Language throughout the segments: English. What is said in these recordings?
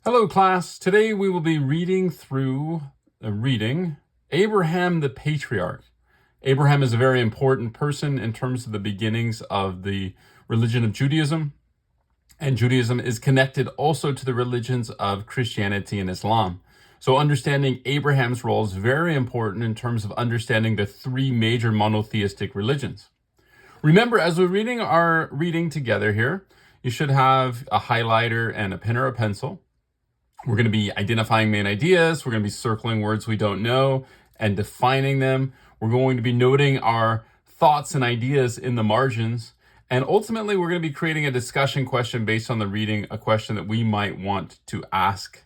Hello, class. Today we will be reading Abraham the Patriarch. Abraham is a very important person in terms of the beginnings of the religion of Judaism, and Judaism is connected also to the religions of Christianity and Islam. So understanding Abraham's role is very important in terms of understanding the three major monotheistic religions. Remember, as we're reading our reading together here, you should have a highlighter and a pen or a pencil. We're going to be identifying main ideas. We're going to be circling words we don't know and defining them. We're going to be noting our thoughts and ideas in the margins. And ultimately, we're going to be creating a discussion question based on the reading, a question that we might want to ask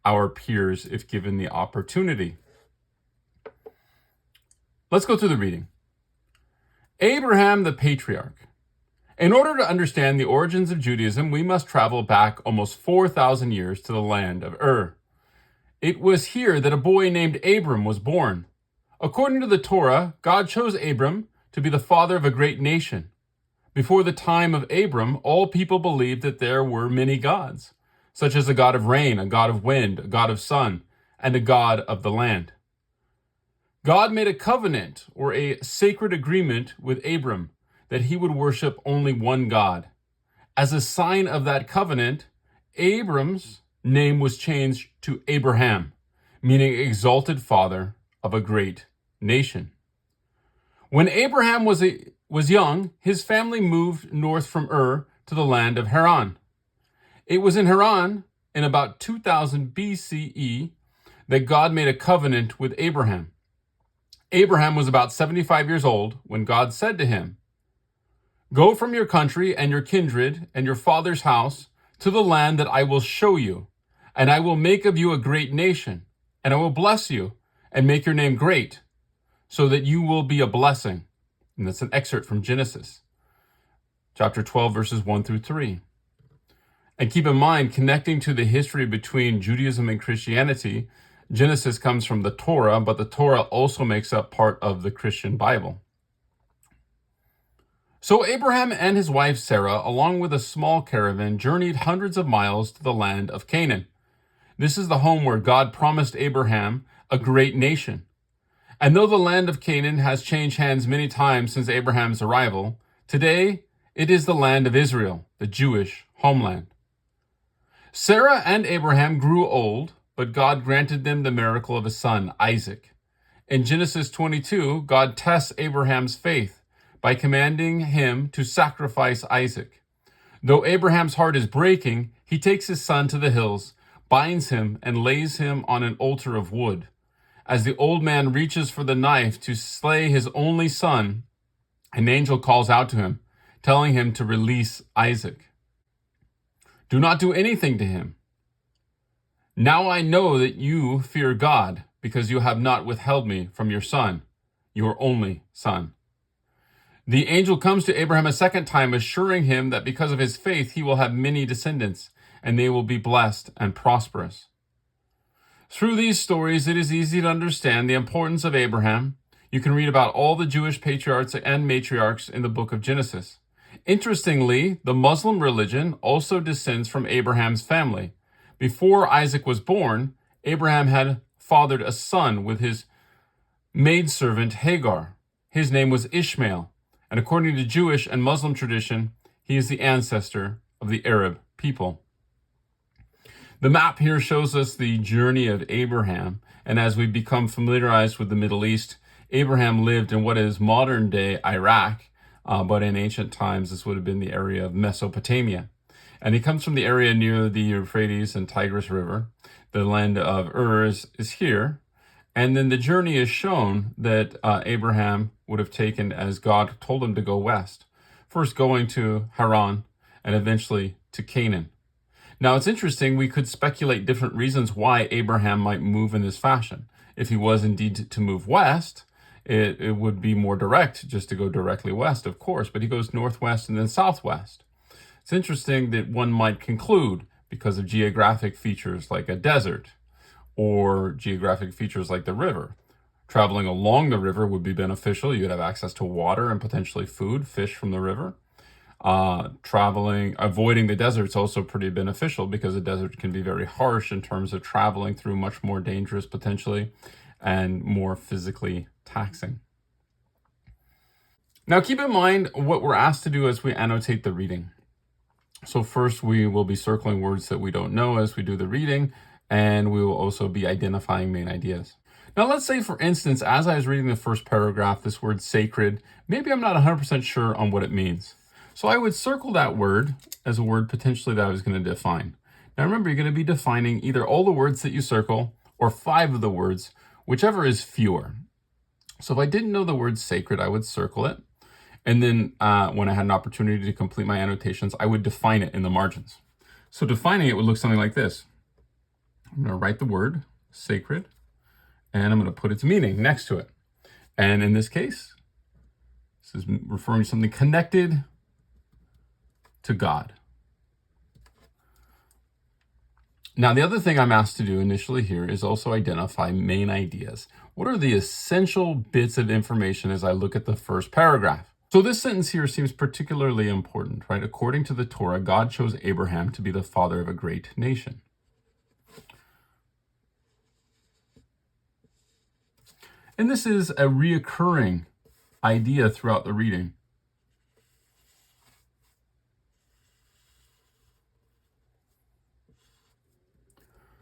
our peers if given the opportunity. Let's go through the reading. Abraham the Patriarch. In order to understand the origins of Judaism, we must travel back almost 4,000 years to the land of Ur. It was here that a boy named Abram was born. According to the Torah, God chose Abram to be the father of a great nation. Before the time of Abram, all people believed that there were many gods, such as a god of rain, a god of wind, a god of sun, and a god of the land. God made a covenant or a sacred agreement with Abram that he would worship only one God. As a sign of that covenant, Abram's name was changed to Abraham, meaning exalted father of a great nation. When Abraham was young, his family moved north from Ur to the land of Haran. It was in Haran, in about 2000 BCE, that God made a covenant with Abraham. Abraham was about 75 years old when God said to him, "Go from your country and your kindred and your father's house to the land that I will show you, and I will make of you a great nation, and I will bless you and make your name great, so that you will be a blessing." And that's an excerpt from Genesis, chapter 12, verses 1 through 3. And keep in mind, connecting to the history between Judaism and Christianity, Genesis comes from the Torah, but the Torah also makes up part of the Christian Bible. So Abraham and his wife Sarah, along with a small caravan, journeyed hundreds of miles to the land of Canaan. This is the home where God promised Abraham a great nation. And though the land of Canaan has changed hands many times since Abraham's arrival, today it is the land of Israel, the Jewish homeland. Sarah and Abraham grew old, but God granted them the miracle of a son, Isaac. In Genesis 22, God tests Abraham's faith by commanding him to sacrifice Isaac. Though Abraham's heart is breaking, he takes his son to the hills, binds him, and lays him on an altar of wood. As the old man reaches for the knife to slay his only son, an angel calls out to him, telling him to release Isaac. "Do not do anything to him. Now I know that you fear God, because you have not withheld me from your son, your only son." The angel comes to Abraham a second time, assuring him that because of his faith, he will have many descendants, and they will be blessed and prosperous. Through these stories, it is easy to understand the importance of Abraham. You can read about all the Jewish patriarchs and matriarchs in the book of Genesis. Interestingly, the Muslim religion also descends from Abraham's family. Before Isaac was born, Abraham had fathered a son with his maidservant Hagar. His name was Ishmael, and according to Jewish and Muslim tradition, he is the ancestor of the Arab people. The map here shows us the journey of Abraham, and as we become familiarized with the Middle East, Abraham lived in what is modern-day Iraq, but in ancient times this would have been the area of Mesopotamia. And he comes from the area near the Euphrates and Tigris River. The land of Ur is here. And then the journey is shown that Abraham would have taken as God told him to go west, first going to Haran and eventually to Canaan. Now it's interesting, we could speculate different reasons why Abraham might move in this fashion. If he was indeed to move west, it would be more direct just to go directly west, of course, but he goes northwest and then southwest. It's interesting that one might conclude, because of geographic features like a desert or geographic features like the river, traveling along the river would be beneficial. You'd have access to water and potentially food, fish from the river. Avoiding the desert is also pretty beneficial because the desert can be very harsh in terms of traveling through, much more dangerous potentially, and more physically taxing. Now keep in mind what we're asked to do as we annotate the reading. So first we will be circling words that we don't know as we do the reading, and we will also be identifying main ideas. Now let's say, for instance, as I was reading the first paragraph, this word sacred, maybe I'm not 100% sure on what it means. So I would circle that word as a word potentially that I was going to define. Now remember, you're going to be defining either all the words that you circle or 5 of the words, whichever is fewer. So if I didn't know the word sacred, I would circle it. And then when I had an opportunity to complete my annotations, I would define it in the margins. So defining it would look something like this. I'm going to write the word sacred, and I'm going to put its meaning next to it. And in this case, this is referring to something connected to God. Now, the other thing I'm asked to do initially here is also identify main ideas. What are the essential bits of information as I look at the first paragraph? So this sentence here seems particularly important, right? According to the Torah, God chose Abraham to be the father of a great nation. And this is a reoccurring idea throughout the reading.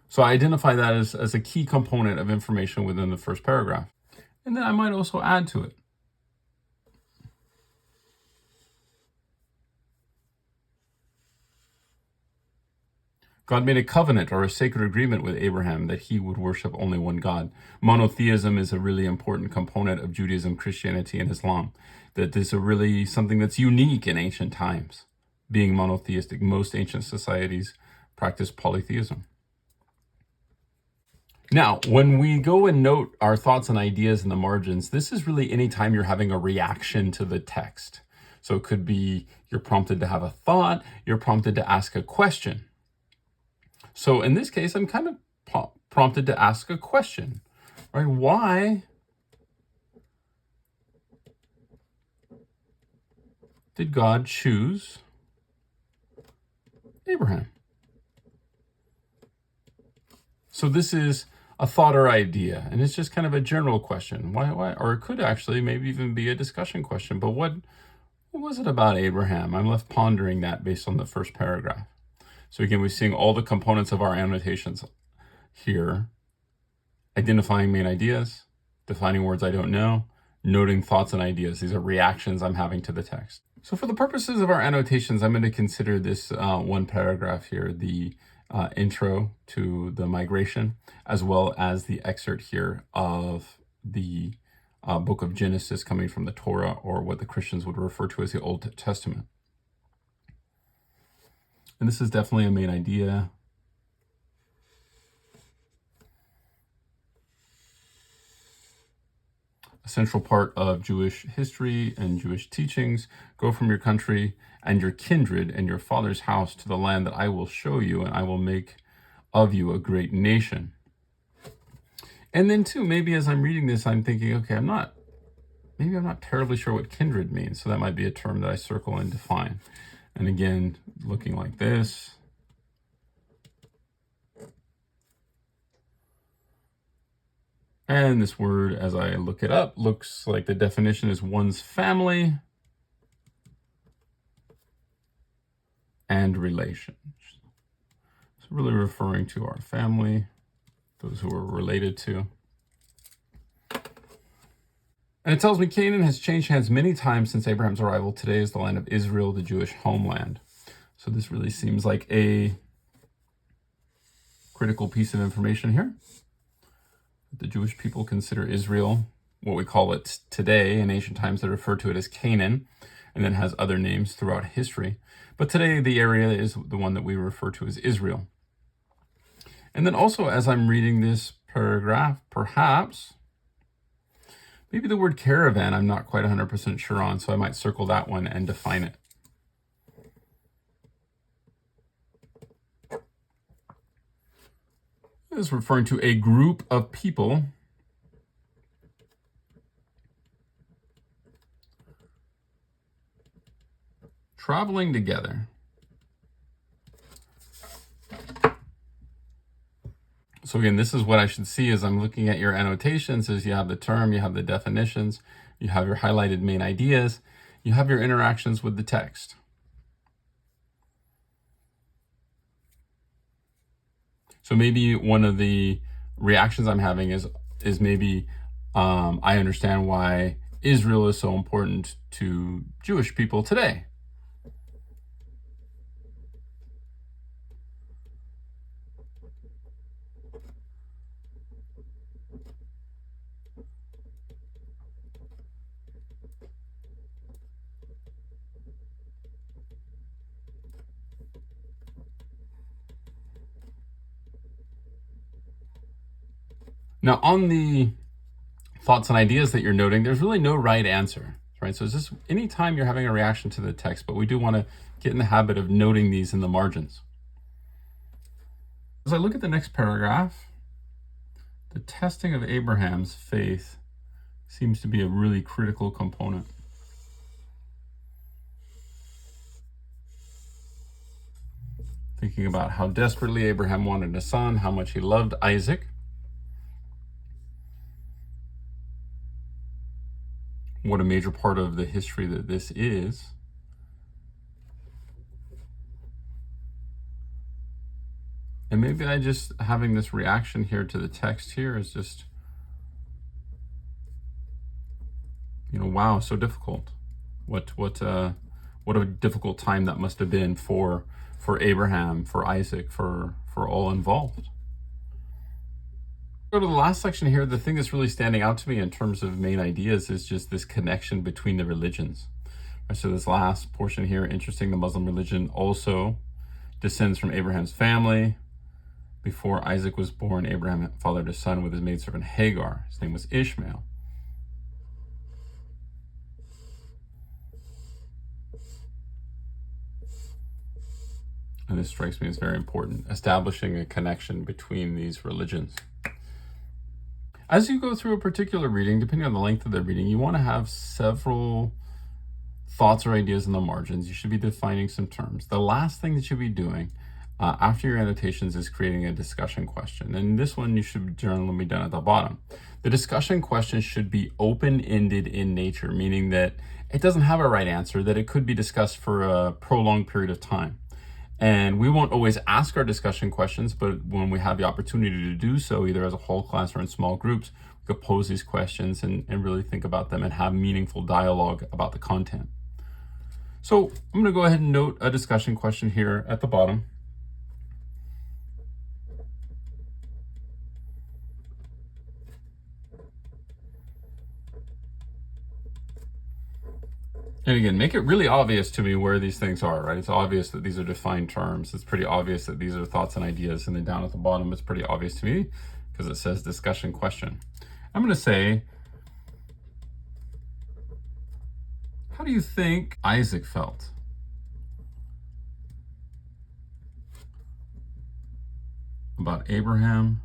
So I identify that as a key component of information within the first paragraph. And then I might also add to it. God made a covenant or a sacred agreement with Abraham that he would worship only one God. Monotheism is a really important component of Judaism, Christianity, and Islam. That is really something that's unique in ancient times, being monotheistic. Most ancient societies practice polytheism. Now, when we go and note our thoughts and ideas in the margins, this is really any time you're having a reaction to the text. So it could be you're prompted to have a thought, you're prompted to ask a question. So in this case, I'm kind of prompted to ask a question, right? Why did God choose Abraham? So this is a thought or idea, and it's just kind of a general question. Why? Or it could actually maybe even be a discussion question. But what was it about Abraham? I'm left pondering that based on the first paragraph. So again, we're seeing all the components of our annotations here: identifying main ideas, defining words I don't know, noting thoughts and ideas. These are reactions I'm having to the text. So for the purposes of our annotations, I'm going to consider this one paragraph here, the intro to the migration, as well as the excerpt here of the book of Genesis coming from the Torah, or what the Christians would refer to as the Old Testament. And this is definitely a main idea. A central part of Jewish history and Jewish teachings. Go from your country and your kindred and your father's house to the land that I will show you, and I will make of you a great nation. And then too, maybe as I'm reading this, I'm thinking, okay, I'm not terribly sure what kindred means. So that might be a term that I circle and define. And again, looking like this. And this word, as I look it up, looks like the definition is one's family and relations. So really referring to our family, those who we're related to. And it tells me Canaan has changed hands many times since Abraham's arrival. Today is the land of Israel, the Jewish homeland. So this really seems like a critical piece of information here. The Jewish people consider Israel, what we call it today. In ancient times, they refer to it as Canaan, and then has other names throughout history. But today, the area is the one that we refer to as Israel. And then also, as I'm reading this paragraph, perhaps, maybe the word caravan, I'm not quite 100% sure on, so I might circle that one and define it. This is referring to a group of people traveling together. So again, this is what I should see as I'm looking at your annotations, is you have the term, you have the definitions, you have your highlighted main ideas, you have your interactions with the text. So maybe one of the reactions I'm having is maybe I understand why Israel is so important to Jewish people today. Now, on the thoughts and ideas that you're noting, there's really no right answer, right? So it's just anytime you're having a reaction to the text, but we do want to get in the habit of noting these in the margins. As I look at the next paragraph, the testing of Abraham's faith seems to be a really critical component. Thinking about how desperately Abraham wanted a son, how much he loved Isaac. What a major part of the history that this is. And maybe I just having this reaction here to the text here is just, wow, so difficult. What a difficult time that must have been for Abraham, for Isaac, for all involved. Go to the last section here. The thing that's really standing out to me in terms of main ideas is just this connection between the religions. So this last portion here, interesting, the Muslim religion also descends from Abraham's family. Before Isaac was born, Abraham fathered a son with his maidservant Hagar. His name was Ishmael. And this strikes me as very important, establishing a connection between these religions. As you go through a particular reading, depending on the length of the reading, you want to have several thoughts or ideas in the margins. You should be defining some terms. The last thing that you'll be doing after your annotations is creating a discussion question. And this one you should generally be done at the bottom. The discussion question should be open-ended in nature, meaning that it doesn't have a right answer, that it could be discussed for a prolonged period of time. And we won't always ask our discussion questions, but when we have the opportunity to do so, either as a whole class or in small groups, we could pose these questions and really think about them and have meaningful dialogue about the content. So I'm going to go ahead and note a discussion question here at the bottom. And again, make it really obvious to me where these things are, right? It's obvious that these are defined terms. It's pretty obvious that these are thoughts and ideas. And then down at the bottom, it's pretty obvious to me because it says discussion question. I'm going to say, how do you think Isaac felt about Abraham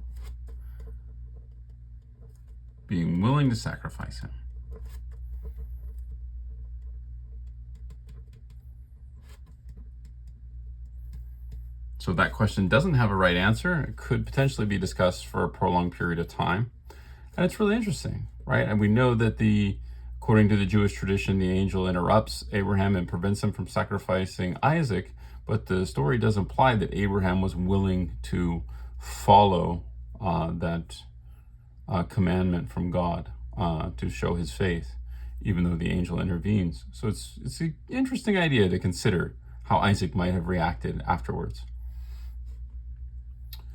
being willing to sacrifice him? So that question doesn't have a right answer. It could potentially be discussed for a prolonged period of time. And it's really interesting, right? And we know that according to the Jewish tradition, the angel interrupts Abraham and prevents him from sacrificing Isaac. But the story does imply that Abraham was willing to follow that commandment from God to show his faith, even though the angel intervenes. So it's an interesting idea to consider how Isaac might have reacted afterwards.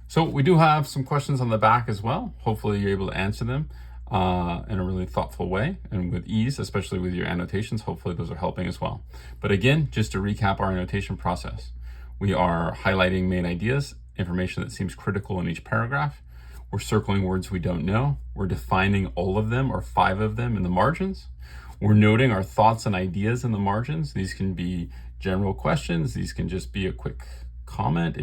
So we do have some questions on the back as well. Hopefully you're able to answer them in a really thoughtful way and with ease, especially with your annotations. Hopefully those are helping as well. But again, just to recap our annotation process, we are highlighting main ideas, information that seems critical in each paragraph. We're circling words we don't know. We're defining all of them or 5 of them in the margins. We're noting our thoughts and ideas in the margins. These can be general questions. These can just be a quick comment.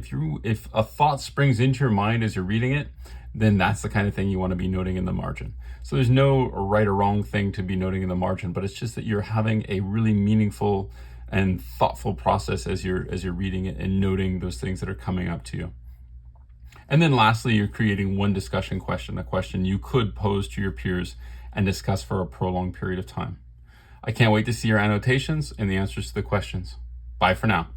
If a thought springs into your mind as you're reading it, then that's the kind of thing you want to be noting in the margin. So there's no right or wrong thing to be noting in the margin, but it's just that you're having a really meaningful and thoughtful process as you're reading it and noting those things that are coming up to you. And then lastly, you're creating one discussion question, a question you could pose to your peers and discuss for a prolonged period of time. I can't wait to see your annotations and the answers to the questions. Bye for now.